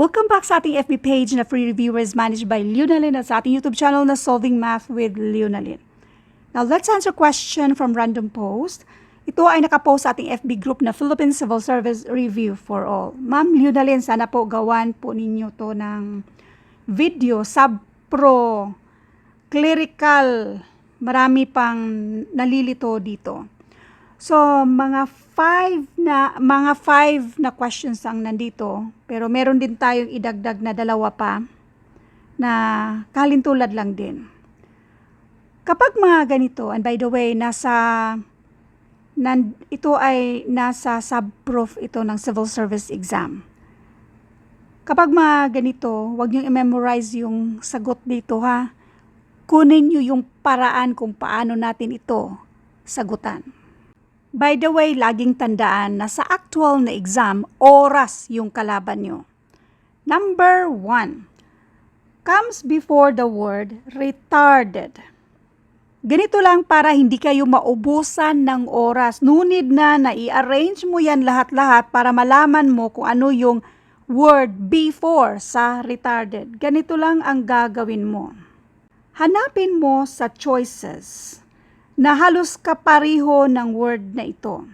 Welcome back sa ating FB page na free reviewers managed by Leonalyn at sa ating YouTube channel na Solving Math with Leonalyn. Now, let's answer question from random post. Ito ay nakapost sa ating FB group na Philippine Civil Service Review for All. Ma'am Leonalyn, sana po gawan po ninyo to ng video, sub-pro, clerical, marami pang nalilito dito. So, mga five na questions ang nandito, pero meron din tayong idagdag na dalawa pa na kalintulad lang din. Kapag mga ganito, and by the way, ito ay nasa sub-proof ito ng civil service exam. Kapag mga ganito, huwag niyong i-memorize yung sagot dito ha. Kunin niyo yung paraan kung paano natin ito sagutan. By the way, laging tandaan na sa actual na exam, oras yung kalaban nyo. Number 1, comes before the word retarded. Ganito lang para hindi kayo maubusan ng oras. Nunid na i-arrange mo yan lahat-lahat para malaman mo kung ano yung word before sa retarded. Ganito lang ang gagawin mo. Hanapin mo sa choices na halos kapareho ng word na ito.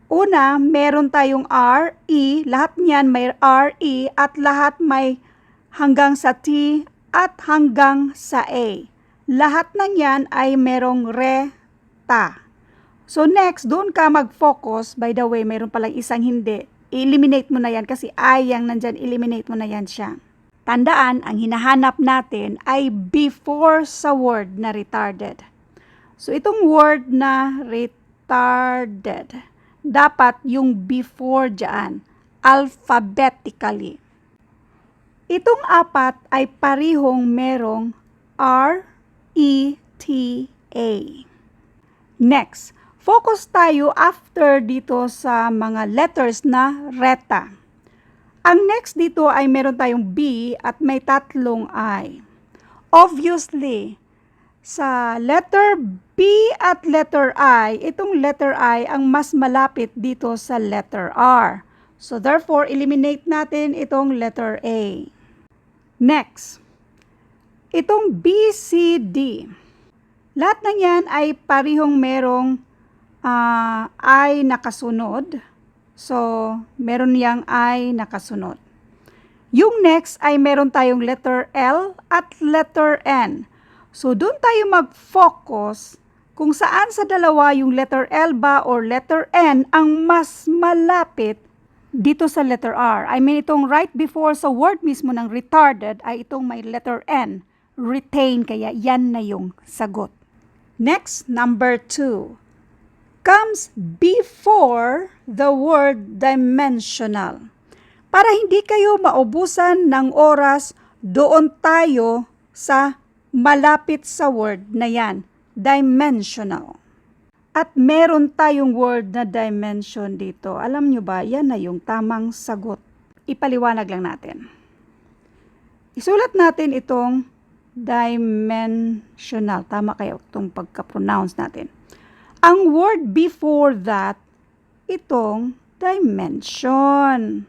Una, meron tayong RE, lahat niyan may RE at lahat may hanggang sa T at hanggang sa A. Lahat ng yan ay merong RE-ta. So next, doon ka mag-focus. By the way, meron palang isang hindi. I-eliminate mo na yan kasi I yang nandyan, eliminate mo na yan siya. Tandaan, ang hinahanap natin ay before sa word na retarded. So, itong word na retarded, dapat yung before dyan, alphabetically. Itong apat ay parihong merong R-E-T-A. Next, focus tayo after dito sa mga letters na reta. Ang next dito ay meron tayong B at may tatlong I. Obviously, sa letter B at letter I, itong letter I ang mas malapit dito sa letter R. So therefore, eliminate natin itong letter A. Next, itong B, C, D. Lahat ng yan ay parihong merong I nakasunod. So, meron yang I nakasunod. Yung next ay meron tayong letter L at letter N. So, doon tayo mag-focus kung saan sa dalawa yung letter L ba or letter N ang mas malapit dito sa letter R. I mean, itong right before sa word mismo ng retarded ay itong may letter N. Retain, kaya yan na yung sagot. Next, number 2. Comes before the word dimensional. Para hindi kayo maubusan ng oras, doon tayo sa malapit sa word na yan, dimensional. At meron tayong word na dimension dito. Alam nyo ba, yan na yung tamang sagot. Ipaliwanag lang natin. Isulat natin itong dimensional. Tama kayo itong pagka-pronounce natin. Ang word before that, itong dimension.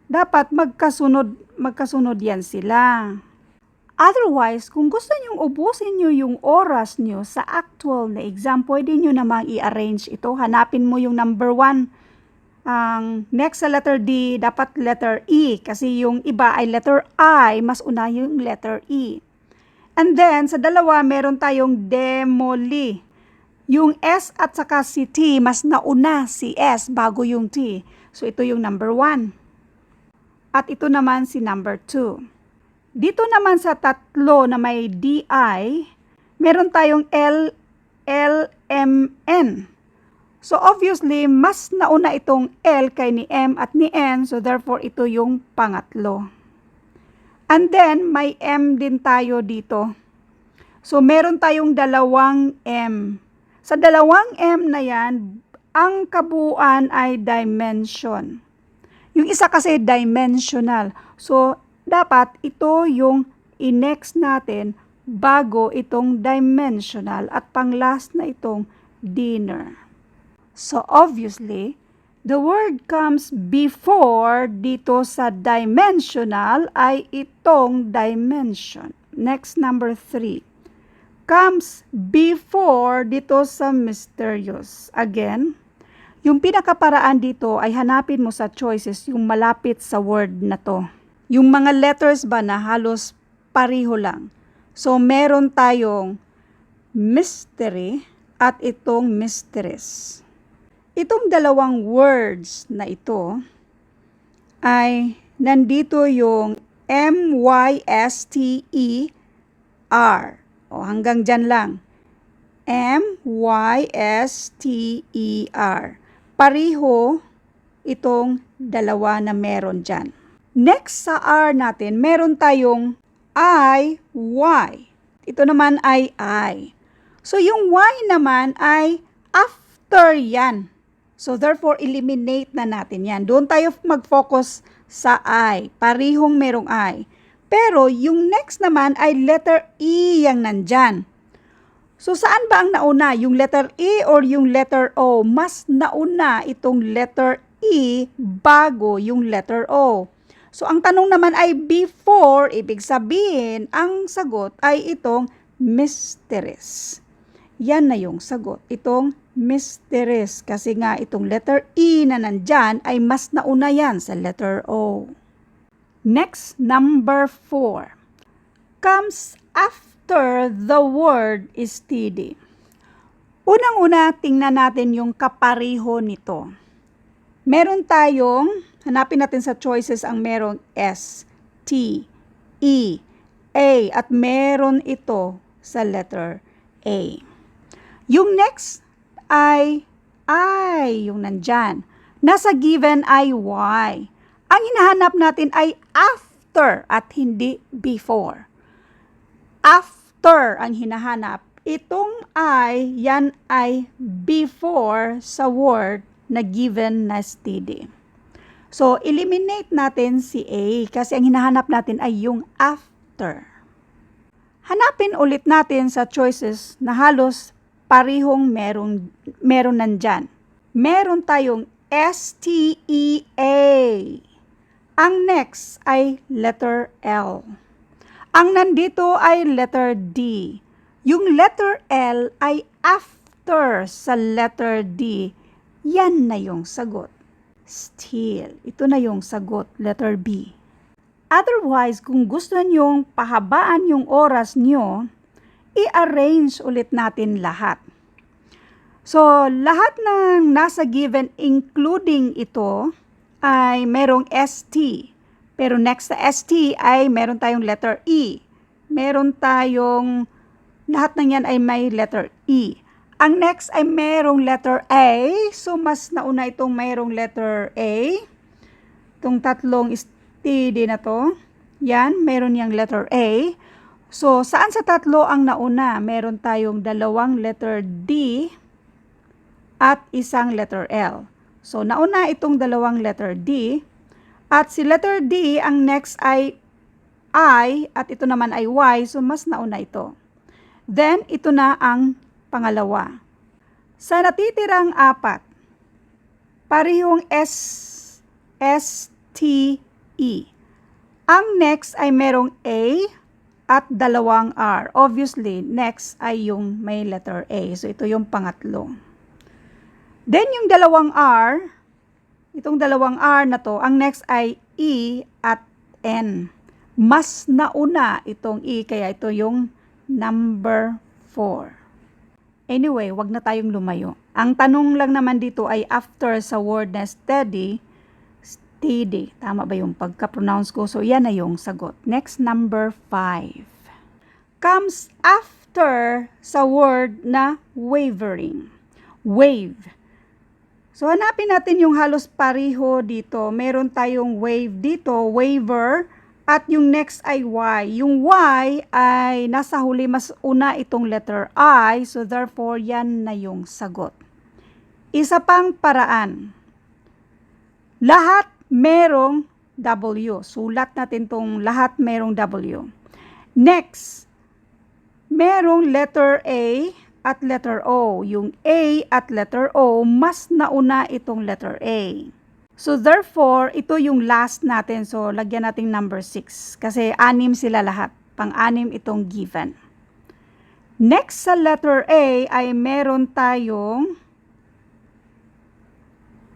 Dapat magkasunod yan sila. Otherwise, kung gusto nyong ubusin nyo yung oras nyo sa actual na exam, pwede nyo namang i-arrange ito. Hanapin mo yung number 1. Ang next sa letter D, dapat letter E. Kasi yung iba ay letter I, mas una yung letter E. And then, sa dalawa, meron tayong demoli. Yung S at saka si T, mas nauna si S bago yung T. So, ito yung number 1. At ito naman si number 2. Dito naman sa tatlo na may DI, meron tayong L, L, M, N. So obviously, mas nauna itong L kay ni M at ni N, so therefore ito yung pangatlo. And then, may M din tayo dito. So meron tayong dalawang M. Sa dalawang M na yan, ang kabuuan ay dimension. Yung isa kasi dimensional. So, dapat ito yung i-next natin bago itong dimensional at pang last na itong dinner. So obviously, the word comes before dito sa dimensional ay itong dimension. Next, number 3. Comes before dito sa mysterious. Again, yung pinakaparaan dito ay hanapin mo sa choices yung malapit sa word na to. Yung mga letters ba na halos pareho lang. So, meron tayong mystery at itong mysteries. Itong dalawang words na ito ay nandito yung M-Y-S-T-E-R. O, hanggang dyan lang. M-Y-S-T-E-R. Pareho itong dalawa na meron dyan. Next sa R natin, meron tayong I-Y. Ito naman ay I. So, yung Y naman ay after yan. So, therefore, eliminate na natin yan. Doon tayo mag-focus sa I. Parihong merong I. Pero, yung next naman ay letter E yang nandyan. So, saan ba ang nauna? Yung letter E or yung letter O? Mas nauna itong letter E bago yung letter O. So, ang tanong naman ay before, ibig sabihin, ang sagot ay itong mysteries. Yan na yung sagot, itong mysteries. Kasi nga itong letter E na nandyan ay mas nauna yan sa letter O. Next, number 4. Comes after the word steady. Unang-una, tingnan natin yung kapariho nito. Meron tayong, hanapin natin sa choices ang merong S, T, E, A, at meron ito sa letter A. Yung next ay I, yung nandyan. Nasa given ay Y. Ang hinahanap natin ay after at hindi before. After ang hinahanap. Itong I, yan ay before sa word na given na steady. So, eliminate natin si A kasi ang hinahanap natin ay yung after. Hanapin ulit natin sa choices na halos parihong meron nandyan. Meron tayong S-T-E-A. Ang next ay letter L. Ang nandito ay letter D. Yung letter L ay after sa letter D. Yan na yung sagot. Still, ito na yung sagot, letter B. Otherwise, kung gusto nyong pahabaan yung oras nyo, i-arrange ulit natin lahat. So, lahat ng nasa given including ito ay merong ST. Pero next sa ST ay meron tayong letter E. Meron tayong, lahat ng yan ay may letter E. Ang next ay merong letter A. So, mas nauna itong merong letter A. Itong tatlong steady na to. Yan, meron yung letter A. So, saan sa tatlo ang nauna? Meron tayong dalawang letter D at isang letter L. So, nauna itong dalawang letter D. At si letter D, ang next ay I at ito naman ay Y. So, mas nauna ito. Then, ito na ang pangalawa. Sa natitirang apat, parehong S, T, E. Ang next ay merong A at dalawang R. Obviously, next ay yung may letter A. So, ito yung pangatlo. Then, yung dalawang R, itong dalawang R na to, ang next ay E at N. Mas nauna itong E, kaya ito yung number 4. Anyway, wag na tayong lumayo. Ang tanong lang naman dito ay after sa word na steady. Tama ba yung pagka-pronounce ko? So, yan na yung sagot. Next, number 5. Comes after sa word na wavering. Wave. So, hanapin natin yung halos pariho dito. Meron tayong wave dito, waver, at yung next ay Y. Yung Y ay nasa huli, mas una itong letter I, so therefore, yan na yung sagot. Isa pang paraan. Lahat merong W. Sulat natin tong lahat merong W. Next, merong letter A at letter O. Yung A at letter O, mas nauna itong letter A. So therefore, ito yung last natin. So lagyan natin number 6 kasi 6 sila lahat. Pang-6 itong given. Next sa letter A ay meron tayong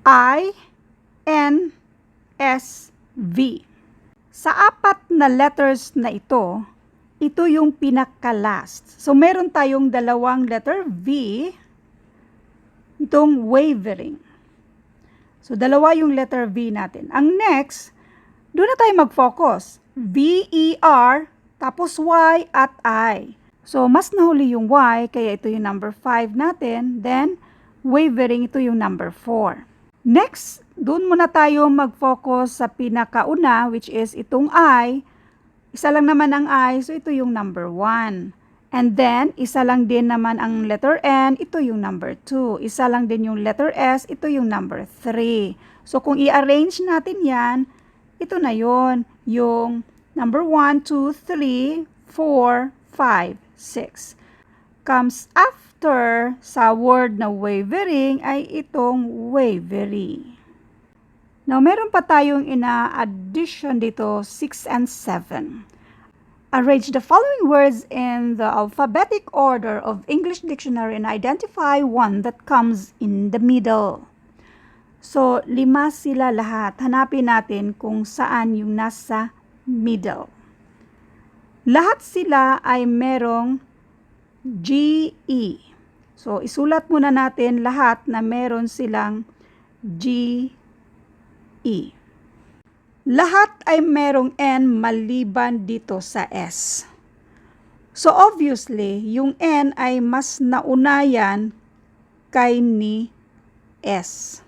I, N, S, V. Sa 4 na letters na ito yung pinaka-last. So meron tayong 2 letter V, itong wavering. So, 2 yung letter V natin. Ang next, doon na tayo mag-focus. V-E-R, tapos Y at I. So, mas nahuli yung Y, kaya ito yung number 5 natin. Then, wavering, ito yung number 4. Next, doon muna tayo mag-focus sa pinakauna, which is itong I. Isa lang naman ang I, so ito yung number 1. And then, isa lang din naman ang letter N, ito yung number 2. Isa lang din yung letter S, ito yung number 3. So, kung i-arrange natin yan, ito na yon, yung number 1, 2, 3, 4, 5, 6. Comes after sa word na wavering ay itong wavery. Now, meron pa tayong ina-addition dito, 6 and 7. Arrange the following words in the alphabetic order of English dictionary and identify one that comes in the middle. So, 5 sila lahat. Hanapin natin kung saan yung nasa middle. Lahat sila ay merong G-E. So, isulat muna natin lahat na meron silang G-E. Lahat ay merong N maliban dito sa S. So obviously, yung N ay mas nauna yan kay ni S.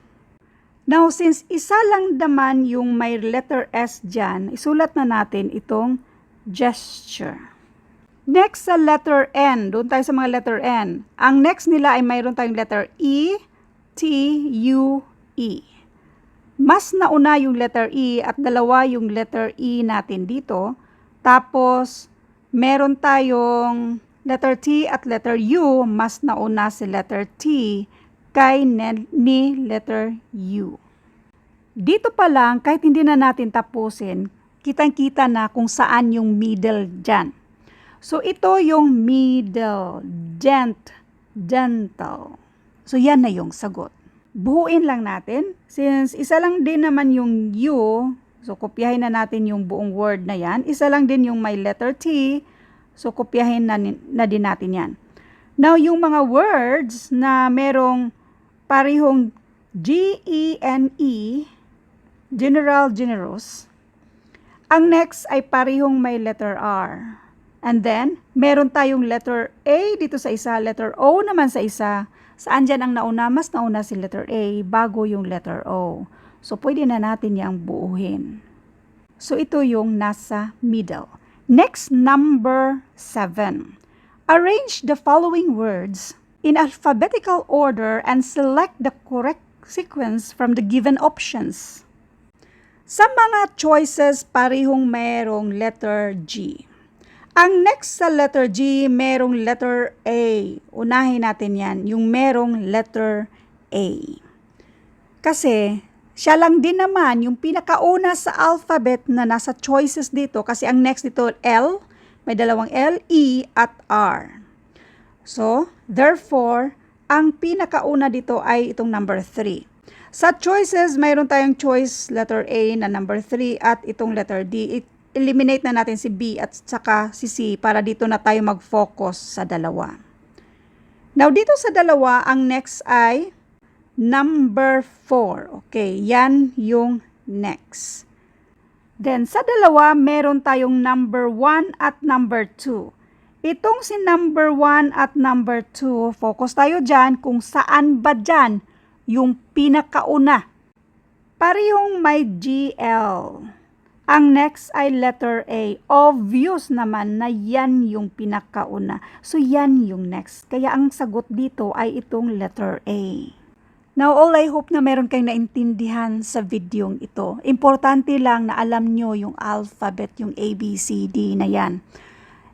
Now, since isa lang naman yung may letter S dyan, isulat na natin itong gesture. Next sa letter N, doon tayo sa mga letter N. Ang next nila ay mayroon tayong letter E, T, U, E. Mas nauna yung letter E at 2 yung letter E natin dito. Tapos, meron tayong letter T at letter U. Mas nauna si letter T kay ni letter U. Dito pa lang, kahit hindi na natin tapusin, kitang-kita na kung saan yung middle dyan. So, ito yung middle, dental. So, yan na yung sagot. Buuin lang natin. Since isa lang din naman yung U, so kopyahin na natin yung buong word na yan. Isa lang din yung may letter T, so kopyahin na din natin yan. Now, yung mga words na merong parehong G-E-N-E, general, generous, ang next ay parehong may letter R. And then, meron tayong letter A dito sa isa, letter O naman sa isa. Saan dyan ang nauna? Mas nauna si letter A bago yung letter O. So, pwede na natin yang buuhin. So, ito yung nasa middle. Next, number 7. Arrange the following words in alphabetical order and select the correct sequence from the given options. Sa mga choices, parehong merong letter G. Ang next sa letter G, merong letter A. Unahin natin yan, yung merong letter A. Kasi, siya lang din naman yung pinakauna sa alphabet na nasa choices dito. Kasi ang next dito, L, may dalawang L, E, at R. So, therefore, ang pinakauna dito ay itong number 3. Sa choices, mayroon tayong choice letter A na number 3 at itong letter D. Eliminate na natin si B at saka si C para dito na tayo mag-focus sa dalawa. Now, dito sa dalawa, ang next ay number 4. Okay, yan yung next. Then, sa dalawa, meron tayong number 1 at number 2. Itong si number 1 at number 2, focus tayo dyan kung saan ba dyan yung pinakauna. Parehong may GL. Ang next ay letter A. Obvious naman na yan yung pinakauna. So, yan yung next. Kaya ang sagot dito ay itong letter A. Now, all I hope na meron kayong naintindihan sa videong ito. Importante lang na alam nyo yung alphabet, yung A, B, C, D na yan.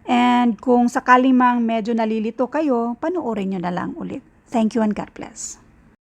And kung sakali mang medyo nalilito kayo, panoorin nyo na lang ulit. Thank you and God bless.